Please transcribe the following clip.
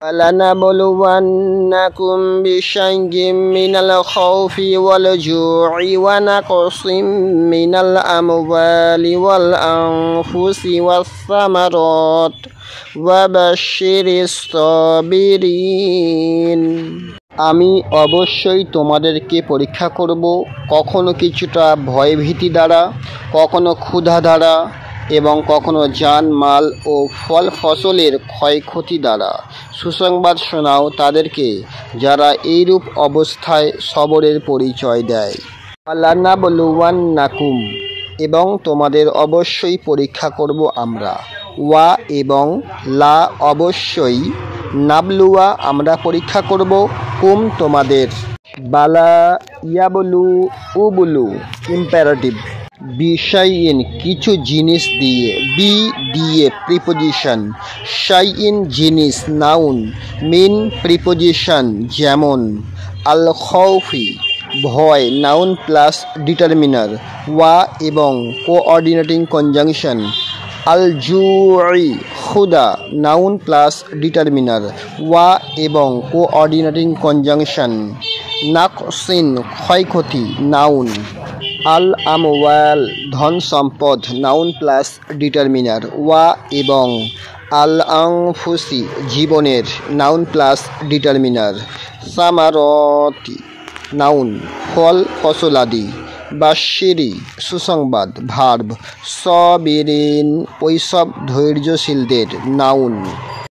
فلنبلونكم بشيء من الخوف والجوع ونقص من الأموال والأنفس والثمرات وبشر الصابرين। আমি অবশ্যই তোমাদেরকে পরীক্ষা করব, কখনো কিছুটা ভয়ভীতি দ্বারা, কখনো ক্ষুধা দ্বারা এবং কখনো জানমাল ও ফল ফসলের ক্ষয়ক্ষতি দ্বারা। সুসংবাদ শোনাও তাদেরকে যারা এইরূপ অবস্থায় সবরের পরিচয় দেয়। লানাবলুওয়ান্নাকুম, এবং তোমাদের অবশ্যই পরীক্ষা করব আমরা। ওয়া এবং লা অবশ্যই, নাবলুয়া আমরা পরীক্ষা করব, কুম তোমাদের। বালা ইয়াবলু উবলু ইম্পারেটিভ, বিশাইইন কিছু জিনিস দিয়ে, বি দিয়ে প্রিপোজিশন, শাইইন জিনিস নাউন, মিন প্রিপোজিশন যেমন, আল খৌফি ভয় নাউন প্লাস ডিটারমিনার, ওয়া এবং কোঅর্ডিনেটিং কনজাংশন, আল জুই ক্ষুদা নাউন প্লাস ডিটারমিনার, ওয়া এবং কোঅর্ডিনেটিং কনজাংশন, নাকসিন ক্ষয়ক্ষতি নাউন, আল আমওয়াল ধন সম্পদ নাউন প্লাস ডিটারমিনার, ওয়া এবং আল আনফুসি জীবনের নাউন প্লাস ডিটারমিনার, সামারতি নাউন ফল ফসলাদি, বাশিরি সুসংবাদ ভার্ব, সবিরিন ওইসব ধৈর্যশীলদের নাউন।